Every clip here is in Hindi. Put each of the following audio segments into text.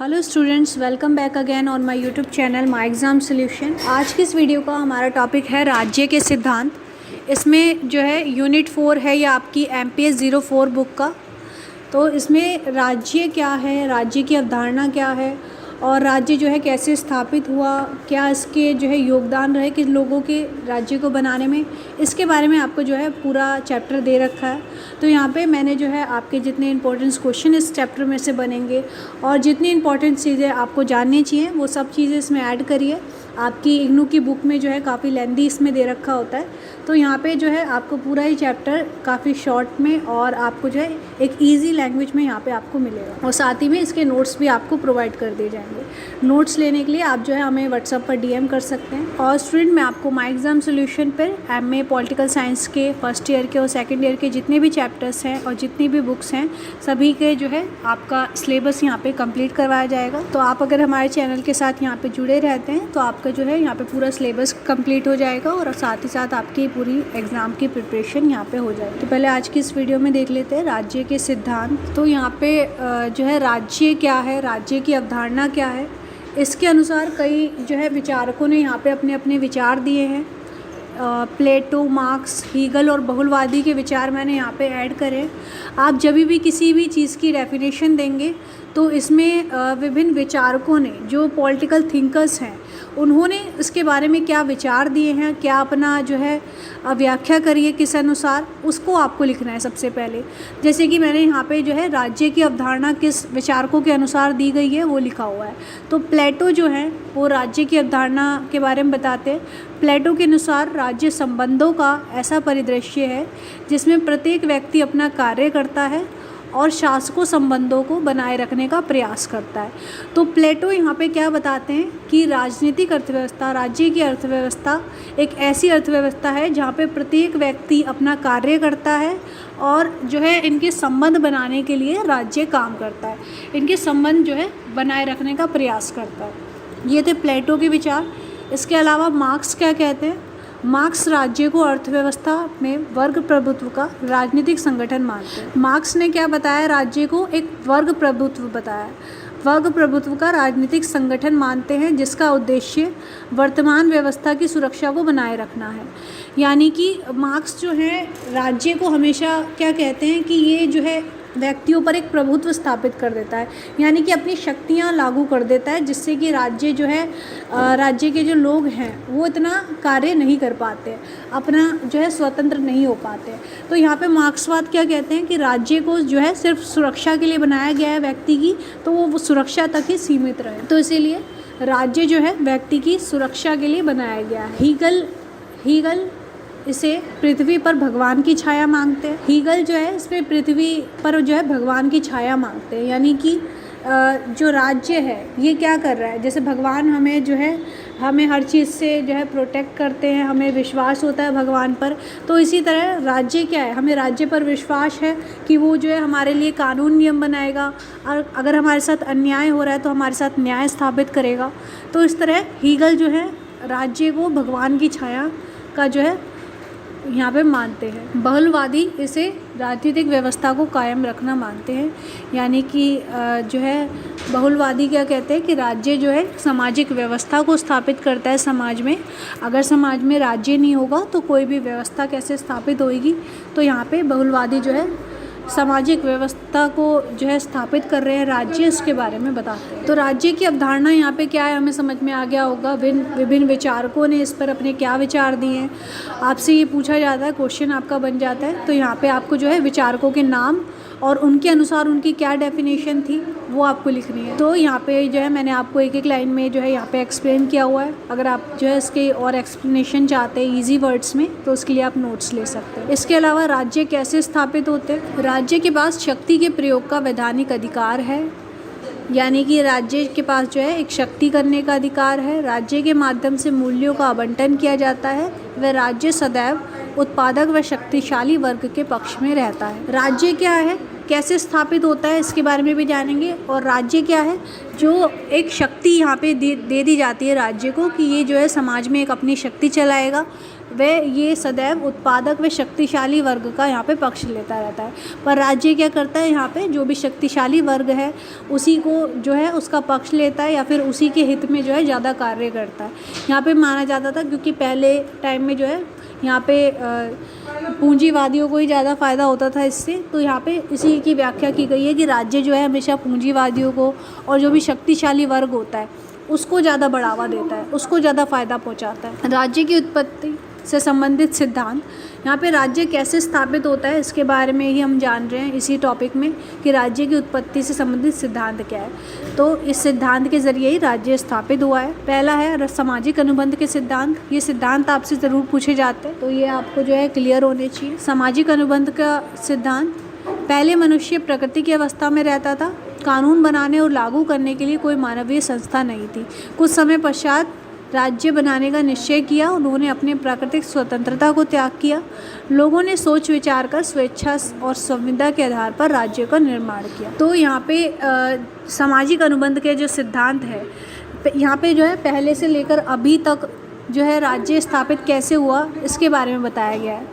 Hello students, welcome back again on my YouTube channel my exam solution. आज की इस वीडियो का हमारा टॉपिक है राज्य के सिद्धांत। इसमें जो है यूनिट 4 है या आपकी MPS 04 बुक का। तो इसमें राज्य क्या है, राज्य की अवधारणा क्या है और राज्य जो है कैसे स्थापित हुआ, क्या इसके जो है योगदान रहे किन लोगों के राज्य को बनाने में, इसके बारे में आपको जो है पूरा चैप्टर दे रखा है। तो यहाँ पे मैंने जो है आपके जितने इंपॉर्टेंट क्वेश्चन इस चैप्टर में से बनेंगे और जितनी इंपॉर्टेंट चीज़ें आपको जाननी चाहिए वो सब चीज़ें इसमें ऐड करिए। आपकी इग्नू की बुक में जो है काफ़ी लेंदी इसमें दे रखा होता है। तो यहाँ पे जो है आपको पूरा ही चैप्टर काफ़ी शॉर्ट में और आपको जो है एक इजी लैंग्वेज में यहाँ पे आपको मिलेगा और साथ ही में इसके नोट्स भी आपको प्रोवाइड कर दिए जाएंगे। नोट्स लेने के लिए आप जो है हमें व्हाट्सएप पर DM कर सकते हैं। और स्टूडेंट, मैं आपको माय एग्ज़ाम सॉल्यूशन पर MA पॉलिटिकल साइंस के फर्स्ट ईयर के और सेकेंड ईयर के जितने भी चैप्टर्स हैं और जितनी भी बुक्स हैं सभी के जो है आपका सिलेबस यहाँ पे कंप्लीट करवाया जाएगा। तो आप अगर हमारे चैनल के साथ यहाँ पे जुड़े रहते हैं तो आपका जो है यहाँ पे पूरा सिलेबस कंप्लीट हो जाएगा और साथ ही साथ आपकी पूरी एग्ज़ाम की प्रिपरेशन यहाँ पे हो जाएगी। तो पहले आज की इस वीडियो में देख लेते हैं राज्य के सिद्धांत। तो यहाँ पे जो है राज्य क्या है, राज्य की अवधारणा क्या है, इसके अनुसार कई जो है विचारकों ने यहाँ पे अपने अपने विचार दिए हैं। प्लेटो, मार्क्स, हीगल और बहुलवादी के विचार मैंने यहाँ पे ऐड करे। आप जब भी किसी भी चीज़ की डेफिनेशन देंगे तो इसमें विभिन्न विचारकों ने, जो पॉलिटिकल थिंकर्स हैं, उन्होंने इसके बारे में क्या विचार दिए हैं, क्या अपना जो है व्याख्या करिए किस अनुसार, उसको आपको लिखना है सबसे पहले। जैसे कि मैंने यहाँ पे जो है राज्य की अवधारणा किस विचारकों के अनुसार दी गई है वो लिखा हुआ है। तो प्लेटो जो है वो राज्य की अवधारणा के बारे में बताते हैं। प्लेटो के अनुसार राज्य संबंधों का ऐसा परिदृश्य है जिसमें प्रत्येक व्यक्ति अपना कार्य करता है और शासकों संबंधों को बनाए रखने का प्रयास करता है। तो प्लेटो यहाँ पे क्या बताते हैं कि राजनीतिक अर्थव्यवस्था, राज्य की अर्थव्यवस्था एक ऐसी अर्थव्यवस्था है जहाँ पे प्रत्येक व्यक्ति अपना कार्य करता है और जो है इनके संबंध बनाने के लिए राज्य काम करता है, इनके संबंध जो है बनाए रखने का प्रयास करता है। ये थे प्लेटो के विचार। इसके अलावा मार्क्स क्या कहते हैं? मार्क्स राज्य को अर्थव्यवस्था में वर्ग प्रभुत्व का राजनीतिक संगठन मानते हैं। मार्क्स ने क्या बताया? राज्य को एक वर्ग प्रभुत्व बताया, वर्ग प्रभुत्व का राजनीतिक संगठन मानते हैं जिसका उद्देश्य वर्तमान व्यवस्था की सुरक्षा को बनाए रखना है। यानी कि मार्क्स जो है राज्य को हमेशा क्या कहते हैं कि ये जो है व्यक्तियों पर एक प्रभुत्व स्थापित कर देता है, यानी कि अपनी शक्तियाँ लागू कर देता है जिससे कि राज्य जो है राज्य के जो लोग हैं वो इतना कार्य नहीं कर पाते, अपना जो है स्वतंत्र नहीं हो पाते। तो यहाँ पे मार्क्सवाद क्या कहते हैं कि राज्य को जो है सिर्फ सुरक्षा के लिए बनाया गया है व्यक्ति की, तो वो सुरक्षा तक ही सीमित रहे, तो इसीलिए राज्य जो है व्यक्ति की सुरक्षा के लिए बनाया गया है। हीगल इसे पृथ्वी पर भगवान की छाया मांगते हैं। हीगल जो है इसमें पृथ्वी पर जो है भगवान की छाया मांगते हैं, यानी कि जो राज्य है ये क्या कर रहा है, जैसे भगवान हमें जो है हमें हर चीज़ से जो है प्रोटेक्ट करते हैं, हमें विश्वास होता है भगवान पर, तो इसी तरह राज्य क्या है, हमें राज्य पर विश्वास है कि वो जो है हमारे लिए कानून नियम बनाएगा और अगर हमारे साथ अन्याय हो रहा है तो हमारे साथ न्याय स्थापित करेगा। तो इस तरह हीगल जो है राज्य को भगवान की छाया का जो है यहाँ पे मानते हैं। बहुलवादी इसे राजनीतिक व्यवस्था को कायम रखना मानते हैं, यानी कि जो है बहुलवादी क्या कहते हैं कि राज्य जो है सामाजिक व्यवस्था को स्थापित करता है समाज में। अगर समाज में राज्य नहीं होगा तो कोई भी व्यवस्था कैसे स्थापित होगी। तो यहाँ पे बहुलवादी जो है सामाजिक व्यवस्था को जो है स्थापित कर रहे हैं राज्य, इसके बारे में बताते हैं। तो राज्य की अवधारणा यहाँ पे क्या है हमें समझ में आ गया होगा। विभिन्न विचारकों ने इस पर अपने क्या विचार दिए हैं, आपसे ये पूछा जाता है, क्वेश्चन आपका बन जाता है। तो यहाँ पे आपको जो है विचारकों के नाम और उनके अनुसार उनकी क्या डेफिनेशन थी वो आपको लिखनी है। तो यहाँ पे जो है मैंने आपको एक एक लाइन में जो है यहाँ पे एक्सप्लेन किया हुआ है। अगर आप जो है इसके और एक्सप्लेनेशन चाहते हैं इजी वर्ड्स में तो उसके लिए आप नोट्स ले सकते हैं। इसके अलावा राज्य कैसे स्थापित होते हैं? राज्य के पास शक्ति के प्रयोग का वैधानिक अधिकार है, यानी कि राज्य के पास जो है एक शक्ति करने का अधिकार है। राज्य के माध्यम से मूल्यों का आवंटन किया जाता है। वह राज्य सदैव उत्पादक व शक्तिशाली वर्ग के पक्ष में रहता है। राज्य क्या है, कैसे स्थापित होता है, इसके बारे में भी जानेंगे। और राज्य क्या है, जो एक शक्ति यहाँ पे दे दी जाती है राज्य को कि ये जो है समाज में एक अपनी शक्ति चलाएगा, वह ये सदैव उत्पादक व शक्तिशाली वर्ग का यहाँ पे पक्ष लेता रहता है। पर राज्य क्या करता है, यहाँ पे जो भी शक्तिशाली वर्ग है उसी को जो है उसका पक्ष लेता है या फिर उसी के हित में जो है ज़्यादा कार्य करता है। यहाँ पे माना जाता था, क्योंकि पहले टाइम में जो है यहाँ पे पूंजीवादियों को ही ज़्यादा फ़ायदा होता था इससे। तो यहाँ पे इसी की व्याख्या की गई है कि राज्य जो है हमेशा पूंजीवादियों को और जो भी शक्तिशाली वर्ग होता है उसको ज़्यादा बढ़ावा देता है, उसको ज़्यादा फ़ायदा पहुँचाता है। राज्य की उत्पत्ति से संबंधित सिद्धांत, यहाँ पे राज्य कैसे स्थापित होता है इसके बारे में ही हम जान रहे हैं इसी टॉपिक में कि राज्य की उत्पत्ति से संबंधित सिद्धांत क्या है। तो इस सिद्धांत के ज़रिए ही राज्य स्थापित हुआ है। पहला है सामाजिक अनुबंध के सिद्धांत। ये सिद्धांत आपसे ज़रूर पूछे जाते हैं, तो ये आपको जो है क्लियर होने चाहिए। सामाजिक अनुबंध का सिद्धांत, पहले मनुष्य प्रकृति की अवस्था में रहता था, कानून बनाने और लागू करने के लिए कोई मानवीय संस्था नहीं थी। कुछ समय पश्चात राज्य बनाने का निश्चय किया, उन्होंने अपनी प्राकृतिक स्वतंत्रता को त्याग किया। लोगों ने सोच विचार कर स्वेच्छा और संविदा के आधार पर राज्य का निर्माण किया। तो यहाँ पे सामाजिक अनुबंध के जो सिद्धांत है, यहाँ पे जो है पहले से लेकर अभी तक जो है राज्य स्थापित कैसे हुआ इसके बारे में बताया गया है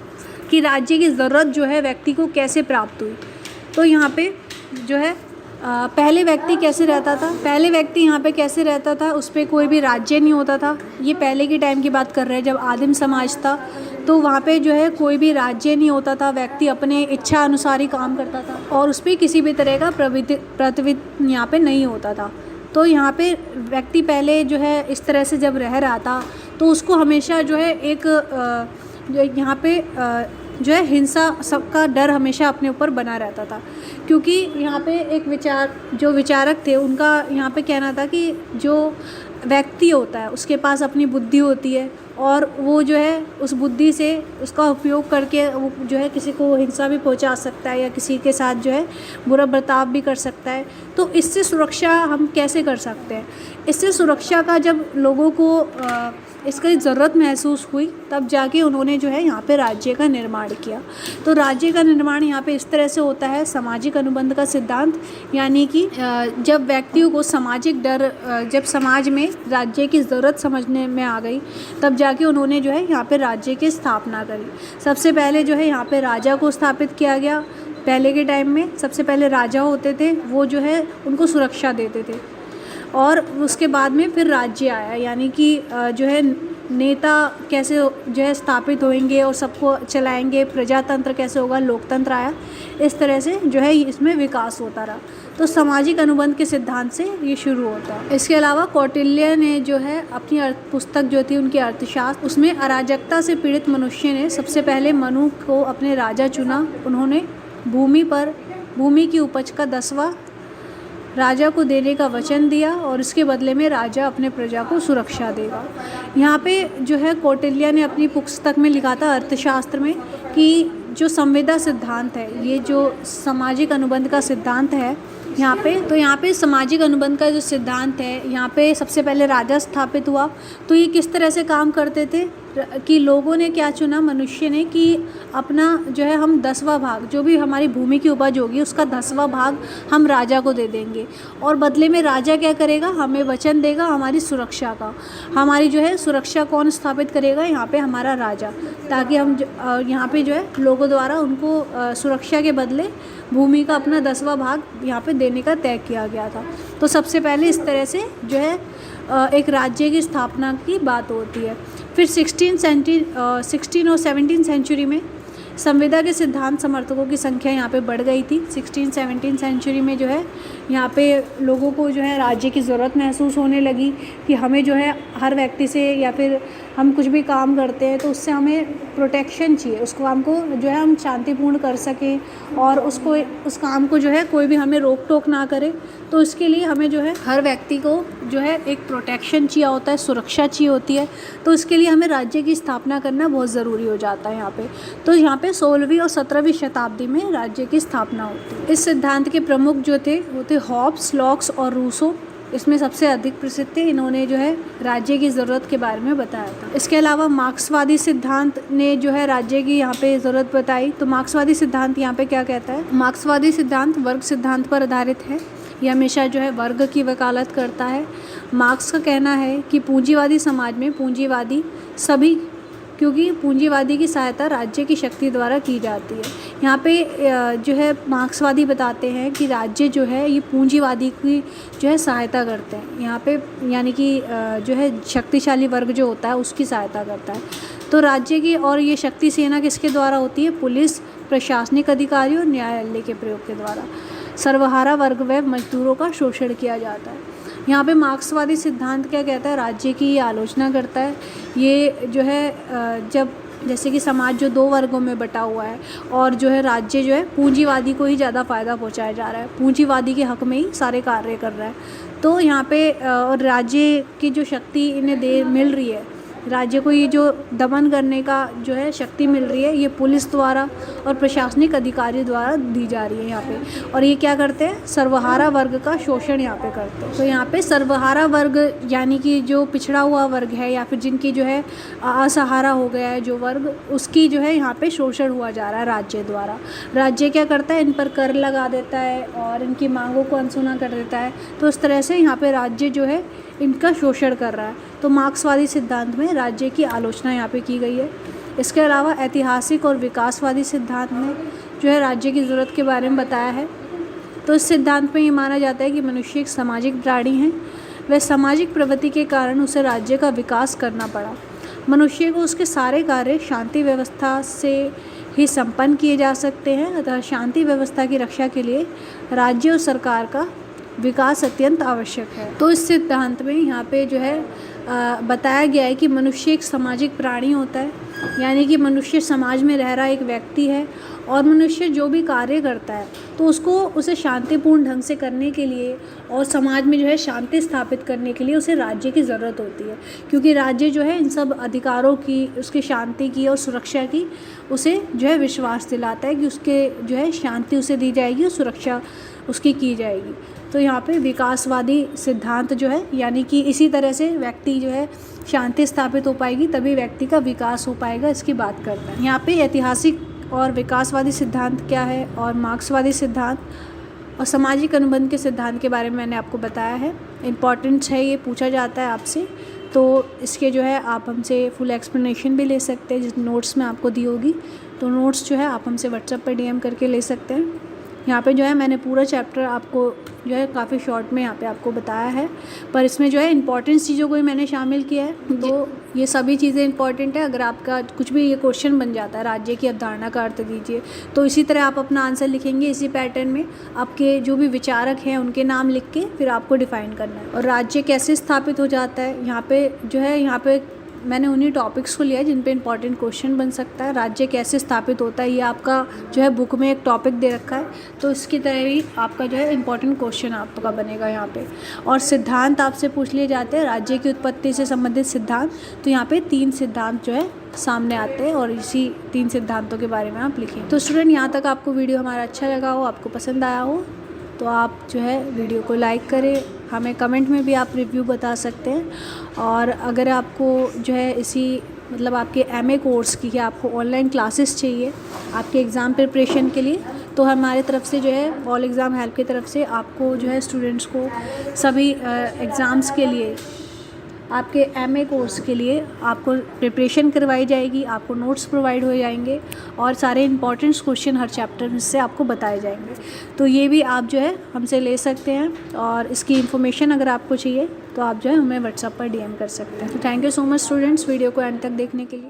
कि राज्य की ज़रूरत जो है व्यक्ति को कैसे प्राप्त हुई। तो यहाँ पे जो है पहले व्यक्ति कैसे रहता था, पहले व्यक्ति यहाँ पे कैसे रहता था, उस पर कोई भी राज्य नहीं होता था। ये पहले के टाइम की बात कर रहे हैं, जब आदिम समाज था तो वहाँ पे जो है कोई भी राज्य नहीं होता था। व्यक्ति अपने इच्छा अनुसार ही काम करता था और उस पर किसी भी तरह का प्रतिनिधित्व यहाँ पे नहीं होता था। तो यहाँ पे व्यक्ति पहले जो है इस तरह से जब रह रहा था तो उसको हमेशा जो है एक जो यहाँ पे जो है हिंसा सबका डर हमेशा अपने ऊपर बना रहता था, क्योंकि यहाँ पे एक विचारक थे, उनका यहाँ पे कहना था कि जो व्यक्ति होता है उसके पास अपनी बुद्धि होती है और वो जो है उस बुद्धि से उसका उपयोग करके वो जो है किसी को हिंसा भी पहुंचा सकता है या किसी के साथ जो है बुरा बर्ताव भी कर सकता है। तो इससे सुरक्षा हम कैसे कर सकते हैं, इससे सुरक्षा का जब लोगों को इसकी ज़रूरत महसूस हुई तब जाके उन्होंने जो है यहाँ पे राज्य का निर्माण किया। तो राज्य का निर्माण यहाँ पे इस तरह से होता है सामाजिक अनुबंध का सिद्धांत, यानी कि जब व्यक्तियों को सामाजिक डर, जब समाज में राज्य की ज़रूरत समझने में आ गई तब जाके उन्होंने जो है यहाँ पे राज्य की स्थापना करी। सबसे पहले जो है यहाँ पे राजा को स्थापित किया गया। पहले के टाइम में सबसे पहले राजा होते थे, वो जो है उनको सुरक्षा देते थे और उसके बाद में फिर राज्य आया, यानी कि जो है नेता कैसे जो है स्थापित होंगे और सबको चलाएंगे, प्रजातंत्र कैसे होगा, लोकतंत्र आया। इस तरह से जो है इसमें विकास होता रहा। तो सामाजिक अनुबंध के सिद्धांत से ये शुरू होता है। इसके अलावा कौटिल्य ने जो है अपनी पुस्तक जो थी उनकी अर्थशास्त्र, उसमें अराजकता से पीड़ित मनुष्य ने सबसे पहले मनु को अपने राजा चुना। उन्होंने भूमि की उपज का 10वां राजा को देने का वचन दिया और इसके बदले में राजा अपने प्रजा को सुरक्षा देगा। यहाँ पे जो है कौटिल्य ने अपनी पुस्तक में लिखा था अर्थशास्त्र में कि जो संविदा सिद्धांत है, ये जो सामाजिक अनुबंध का सिद्धांत है यहाँ पे सामाजिक अनुबंध का जो सिद्धांत है, यहाँ पे सबसे पहले राजा स्थापित हुआ। तो ये किस तरह से काम करते थे कि लोगों ने क्या चुना, मनुष्य ने, कि अपना जो है हम 10वां भाग, जो भी हमारी भूमि की उपज होगी उसका 10वां भाग हम राजा को दे देंगे और बदले में राजा क्या करेगा, हमें वचन देगा हमारी सुरक्षा का। हमारी जो है सुरक्षा कौन स्थापित करेगा, यहाँ पे हमारा राजा, ताकि हम यहाँ पे जो है लोगों द्वारा उनको सुरक्षा के बदले भूमि का अपना 10वां भाग यहाँ पे देने का तय किया गया था। तो सबसे पहले इस तरह से जो है एक राज्य की स्थापना की बात होती है। फिर 16 और 17 सेंचुरी में संविदा के सिद्धांत समर्थकों की संख्या यहाँ पे बढ़ गई थी। 16-17 सेंचुरी में जो है यहाँ पे लोगों को जो है राज्य की ज़रूरत महसूस होने लगी कि हमें जो है हर व्यक्ति से या फिर हम कुछ भी काम करते हैं तो उससे हमें प्रोटेक्शन चाहिए, उस काम को जो है हम शांतिपूर्ण कर सकें और उस काम को जो है कोई भी हमें रोक टोक ना करे। तो इसके लिए हमें जो है हर व्यक्ति को जो है एक प्रोटेक्शन चाहिए होता है, सुरक्षा चाहिए होती है। तो इसके लिए हमें राज्य की स्थापना करना बहुत ज़रूरी हो जाता है यहाँ पे। तो यहाँ पे 16वीं और 17वीं शताब्दी में राज्य की स्थापना होती है। इस सिद्धांत के प्रमुख जो थे वो थे हॉब्स, लॉक्स और रूसो। इसमें सबसे अधिक प्रसिद्ध थे, इन्होंने जो है राज्य की ज़रूरत के बारे में बताया था। इसके अलावा मार्क्सवादी सिद्धांत ने जो है राज्य की यहाँ पे ज़रूरत बताई। तो मार्क्सवादी सिद्धांत यहाँ पे क्या कहता है, मार्क्सवादी सिद्धांत वर्ग सिद्धांत पर आधारित है। ये हमेशा जो है वर्ग की वकालत करता है। मार्क्स का कहना है कि पूंजीवादी समाज में पूंजीवादी सभी क्योंकि पूंजीवादी की सहायता राज्य की शक्ति द्वारा की जाती है। यहाँ पे जो है मार्क्सवादी बताते हैं कि राज्य जो है ये पूंजीवादी की जो है सहायता करते हैं। यहाँ पे यानी कि जो है शक्तिशाली वर्ग जो होता है उसकी सहायता करता है। तो राज्य की और ये शक्ति सेना किसके द्वारा होती है? पुलिस, प्रशासनिक अधिकारी और न्यायालय के प्रयोग के द्वारा। सर्वहारा वर्ग व मजदूरों का शोषण किया जाता है। यहाँ पे मार्क्सवादी सिद्धांत क्या कहता है? राज्य की आलोचना करता है। ये जो है जब जैसे कि समाज जो दो वर्गों में बटा हुआ है और जो है राज्य जो है पूंजीवादी को ही ज़्यादा फ़ायदा पहुँचाया जा रहा है, पूंजीवादी के हक़ में ही सारे कार्य कर रहा है। तो यहाँ पे और राज्य की जो शक्ति इन्हें मिल रही है, राज्य को ये जो दमन करने का जो है शक्ति मिल रही है, ये पुलिस द्वारा और प्रशासनिक अधिकारी द्वारा दी जा रही है यहाँ पे। और ये क्या करते हैं? सर्वहारा वर्ग का शोषण यहाँ पे करते हैं। तो यहाँ पे सर्वहारा वर्ग यानी कि जो पिछड़ा हुआ वर्ग है या फिर जिनकी जो है असहारा हो गया है जो वर्ग, उसकी जो है यहाँ पे शोषण हुआ जा रहा है राज्य द्वारा। राज्य क्या करता है? इन पर कर लगा देता है और इनकी मांगों को अनसुना कर देता है। तो इस तरह से यहाँ पे राज्य जो है इनका शोषण कर रहा है। तो मार्क्सवादी सिद्धांत में राज्य की आलोचना यहाँ पे की गई है। इसके अलावा ऐतिहासिक और विकासवादी सिद्धांत में जो है राज्य की ज़रूरत के बारे में बताया है। तो इस सिद्धांत में ये माना जाता है कि मनुष्य एक सामाजिक प्राणी है। वह सामाजिक प्रवृत्ति के कारण उसे राज्य का विकास करना पड़ा। मनुष्य को उसके सारे कार्य शांति व्यवस्था से ही संपन्न किए जा सकते हैं। अतः शांति व्यवस्था की रक्षा के लिए राज्य और सरकार का विकास अत्यंत आवश्यक है। तो इस सिद्धांत में यहाँ पे जो है बताया गया है कि मनुष्य एक सामाजिक प्राणी होता है, यानी कि मनुष्य समाज में रह रहा एक व्यक्ति है और मनुष्य जो भी कार्य करता है तो उसे शांतिपूर्ण ढंग से करने के लिए और समाज में जो है शांति स्थापित करने के लिए उसे राज्य की ज़रूरत होती है। क्योंकि राज्य जो है इन सब अधिकारों की, उसकी शांति की और सुरक्षा की उसे जो है विश्वास दिलाता है कि उसके जो है शांति उसे दी जाएगी और सुरक्षा उसकी की जाएगी। तो यहाँ पे विकासवादी सिद्धांत जो है यानी कि इसी तरह से व्यक्ति जो है शांति स्थापित हो पाएगी, तभी व्यक्ति का विकास हो पाएगा, इसकी बात करता है। यहाँ पे ऐतिहासिक और विकासवादी सिद्धांत क्या है और मार्क्सवादी सिद्धांत और सामाजिक अनुबंध के सिद्धांत के बारे में मैंने आपको बताया है। इम्पॉर्टेंट है, ये पूछा जाता है आपसे, तो इसके जो है आप हमसे फुल एक्सप्लेनेशन भी ले सकते हैं जिस नोट्स में आपको दी होगी। तो नोट्स जो है आप हमसे व्हाट्सएप पर DM करके ले सकते हैं। यहाँ पे जो है मैंने पूरा चैप्टर आपको जो है काफ़ी शॉर्ट में यहाँ पे आपको बताया है, पर इसमें जो है इंपॉर्टेंट चीज़ों को ही मैंने शामिल किया है। तो ये सभी चीज़ें इंपॉर्टेंट है। अगर आपका कुछ भी ये क्वेश्चन बन जाता है राज्य की अवधारणा का अर्थ दीजिए, तो इसी तरह आप अपना आंसर लिखेंगे इसी पैटर्न में। आपके जो भी विचारक हैं उनके नाम लिख के फिर आपको डिफ़ाइन करना है। और राज्य कैसे स्थापित हो जाता है, यहाँ पे जो है यहाँ पे मैंने उन्हीं टॉपिक्स को लिया जिन पे इंपॉर्टेंट क्वेश्चन बन सकता है। राज्य कैसे स्थापित होता है ये आपका जो है बुक में एक टॉपिक दे रखा है, तो इसकी तरह ही आपका जो है इंपॉर्टेंट क्वेश्चन आपका बनेगा यहाँ पे। और सिद्धांत आपसे पूछ लिए जाते हैं, राज्य की उत्पत्ति से संबंधित सिद्धांत। तो यहाँ पे 3 सिद्धांत जो है सामने आते हैं और इसी 3 सिद्धांतों के बारे में आप लिखें। तो स्टूडेंट, यहाँ तक आपको वीडियो हमारा अच्छा लगा हो, आपको पसंद आया हो, तो आप जो है वीडियो को लाइक करें। हमें कमेंट में भी आप रिव्यू बता सकते हैं। और अगर आपको जो है इसी मतलब आपके MA कोर्स की या आपको ऑनलाइन क्लासेस चाहिए आपके एग्ज़ाम प्रिपरेशन के लिए, तो हमारे तरफ से जो है ऑल एग्ज़ाम हेल्प की तरफ से आपको जो है स्टूडेंट्स को सभी एग्ज़ाम्स के लिए आपके MA कोर्स के लिए आपको प्रिपरेशन करवाई जाएगी, आपको नोट्स प्रोवाइड हो जाएंगे और सारे इंपॉर्टेंट क्वेश्चन हर चैप्टर से आपको बताए जाएंगे। तो ये भी आप जो है हमसे ले सकते हैं और इसकी इन्फॉर्मेशन अगर आपको चाहिए तो आप जो है हमें व्हाट्सएप पर DM कर सकते हैं। तो thank you so much students, video को एंड तक देखने के लिए।